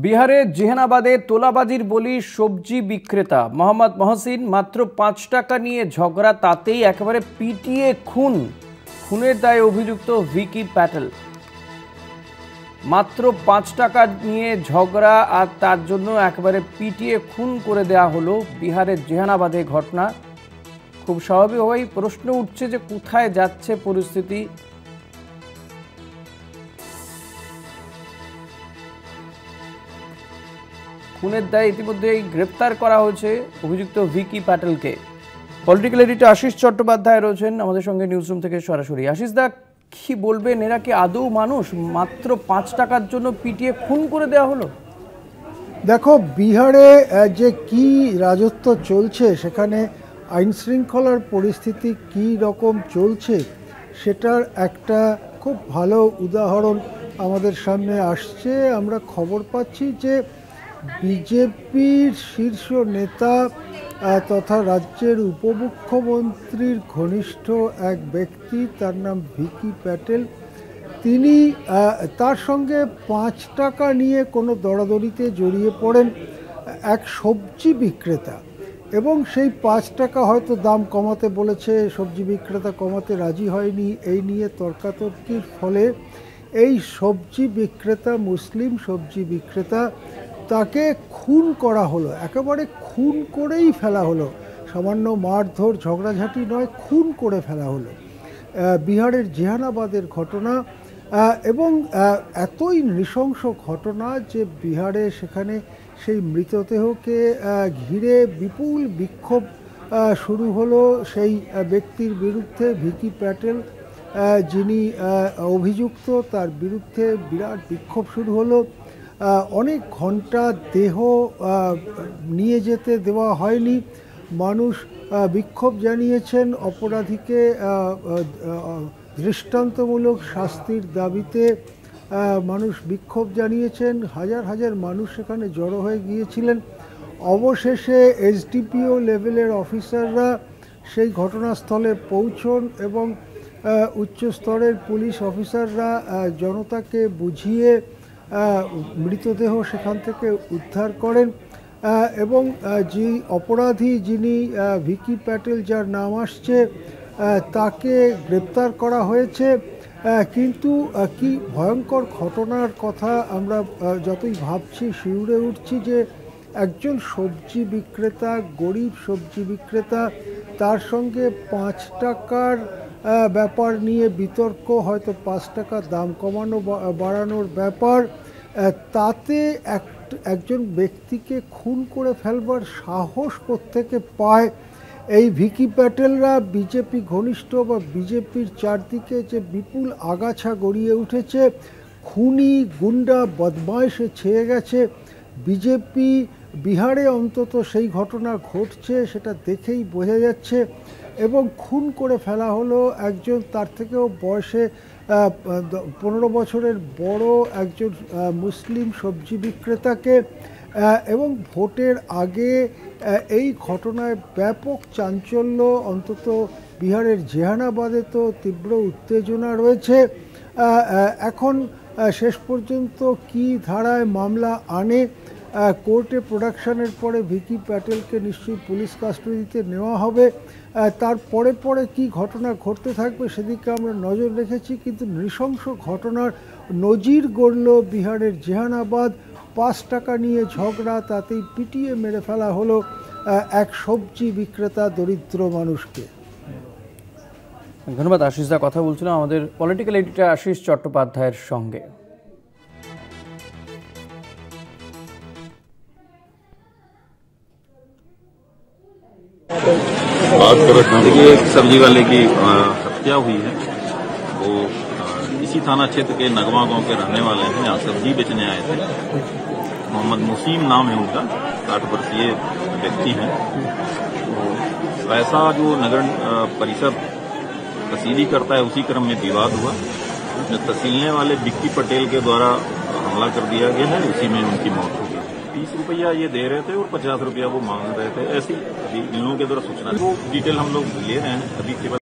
বিহারে জেহানাবাদে তোলাবাজির বলি সবজি বিক্রেতা মোহাম্মদ মহসিন। মাত্র ৫ টাকা নিয়ে ঝগড়া, তাতেই একেবারে পিটিয়ে খুন। খুনের দায়ে অভিযুক্ত ভিকি প্যাটেল। মাত্র ৫ টাকা নিয়ে ঝগড়া আর তার জন্য একেবারে পিটিয়ে খুন করে দেয়া হলো। বিহারের জেহানাবাদে ঘটনা। খুব স্বাভাবিকভাবেই প্রশ্ন উঠছে যে কোথায় যাচ্ছে পরিস্থিতি। খুনের দায়ে ইতিমধ্যেই গ্রেপ্তার করা হয়েছে অভিযুক্ত ভিকি প্যাটেলকে। পলিটিক্যাল এডিটর আশিস চট্টোপাধ্যায় রয়েছেন আমাদের সঙ্গে নিউজরুম থেকে সরাসরি। আশিস দা, কি বলবেন, এরা কি আদৌ মানুষ? মাত্র ৫ টাকার জন্য পিটিয়ে খুন করে দেওয়া হলো। দেখো, বিহারে যে কি রাজত্ব চলছে, সেখানে আইন শৃঙ্খলার পরিস্থিতি কি রকম চলছে সেটার একটা খুব ভালো উদাহরণ আমাদের সামনে আসছে। আমরা খবর পাচ্ছি যে বিজেপির শীর্ষ নেতা তথা রাজ্যের উপমুখ্যমন্ত্রীর ঘনিষ্ঠ এক ব্যক্তি, তার নাম ভিকি প্যাটেল, তিনি তার সঙ্গে ৫ টাকা নিয়ে কোনো দরাদরিতে জড়িয়ে পড়েন এক সবজি বিক্রেতা, এবং সেই ৫ টাকা হয়তো দাম কমাতে বলেছে, সবজি বিক্রেতা কমাতে রাজি হয়নি। এই নিয়ে তর্কাতর্কির ফলে এই সবজি বিক্রেতা, মুসলিম সবজি বিক্রেতা, তাকে খুন করা হলো। একেবারে খুন করেই ফেলা হলো। সামান্য মারধর ঝগড়াঝাটি নয়, খুন করে ফেলা হলো। বিহারের জেহানাবাদের ঘটনা, এবং এতই নৃশংস ঘটনা যে বিহারে সেখানে সেই মৃতদেহকে ঘিরে বিপুল বিক্ষোভ শুরু হলো সেই ব্যক্তির বিরুদ্ধে। ভিকি প্যাটেল যিনি অভিযুক্ত, তার বিরুদ্ধে বিরাট বিক্ষোভ শুরু হলো। অনেক ঘন্টা দেহ নিয়ে যেতে দেওয়া হয়নি। মানুষ বিক্ষোভ জানিয়েছেন, অপরাধীকে দৃষ্টান্তমূলক শাস্তির দাবিতে মানুষ বিক্ষোভ জানিয়েছেন। হাজার হাজার মানুষ সেখানে জড়ো হয়ে গিয়েছিলেন। অবশেষে এসডিপিও লেভেলের অফিসাররা সেই ঘটনাস্থলে পৌঁছন এবং উচ্চ স্তরের পুলিশ অফিসাররা জনতাকে বুঝিয়ে মৃতদেহ সেখান থেকে উদ্ধার করেন, এবং যে অপরাধী, যিনি ভিকি প্যাটেল যার নাম আসছে, তাকে গ্রেপ্তার করা হয়েছে। কিন্তু কি ভয়ঙ্কর ঘটনার কথা আমরা যতই ভাবছি শিউরে উঠছি যে একজন সবজি বিক্রেতা, গরিব সবজি বিক্রেতা, তার সঙ্গে ৫ টাকার ব্যাপার নিয়ে বিতর্ক, হয়তো ৫ টাকা দাম কমানো বাড়ানোর ব্যাপার, তাতে একজন ব্যক্তিকে খুন করে ফেলবার সাহস কোত্থেকে পায় এই ভিকি প্যাটেলরা? বিজেপি ঘনিষ্ঠ বা বিজেপির চারদিকে যে বিপুল আগাছা গড়িয়ে উঠেছে, খুনি গুন্ডা বদমাইশে ছেয়ে গেছে। বিজেপি বিহারে অন্তত সেই ঘটনা ঘটছে, সেটা দেখেই বোঝা যাচ্ছে। এবং খুন করে ফেলা হলো একজন তার থেকেও বয়সে ১৫ বছরের বড় একজন মুসলিম সবজি বিক্রেতাকে। এবং ভোটের আগে এই ঘটনায় ব্যাপক চাঞ্চল্য, অন্তত বিহারের জেহানাবাদে তো তীব্র উত্তেজনা রয়েছে। এখন শেষ পর্যন্ত কি ধারায় মামলা আনে, কোর্টে প্রোডাকশনের পরে ভিকি প্যাটেলকে নিশ্চয়ই পুলিশ কাস্টডিতে নেওয়া হবে। তারপরে পরে কি ঘটনা ঘটতে থাকবে সেদিকে আমরা নজর রেখেছি। কিন্তু নৃশংস ঘটনার নজির গড়ল বিহারের জেহানাবাদ। ৫ টাকা নিয়ে ঝগড়া, তাতেই পিটিয়ে মেরে ফেলা হলো এক সবজি বিক্রেতা দরিদ্র মানুষকে। ধন্যবাদ আশিস দা। কথা বলছিলাম আমাদের পলিটিক্যাল এডিটর আশিস চট্টোপাধ্যায়ের সঙ্গে। देखिए, एक सब्जी वाले की हत्या हुई है। वो इसी थाना क्षेत्र के नगवा गांव के रहने वाले हैं। यहाँ सब्जी बेचने आए थे। मोहम्मद मुसीम नाम है उनका, 60 वर्षीय व्यक्ति हैं। तो वैसा जो नगर परिषद तहसीली करता है, उसी क्रम में विवाद हुआ। जो तहसीलने वाले विक्की पटेल के द्वारा हमला कर दिया गया है, उसी में उनकी मौत हो गई। 30 रुपया ये दे रहे थे और 50 रुपया वो मांग रहे थे। ऐसी अभी इन लोगों के द्वारा सूचना, वो डिटेल हम लोग ले रहे हैं अभी के बाद।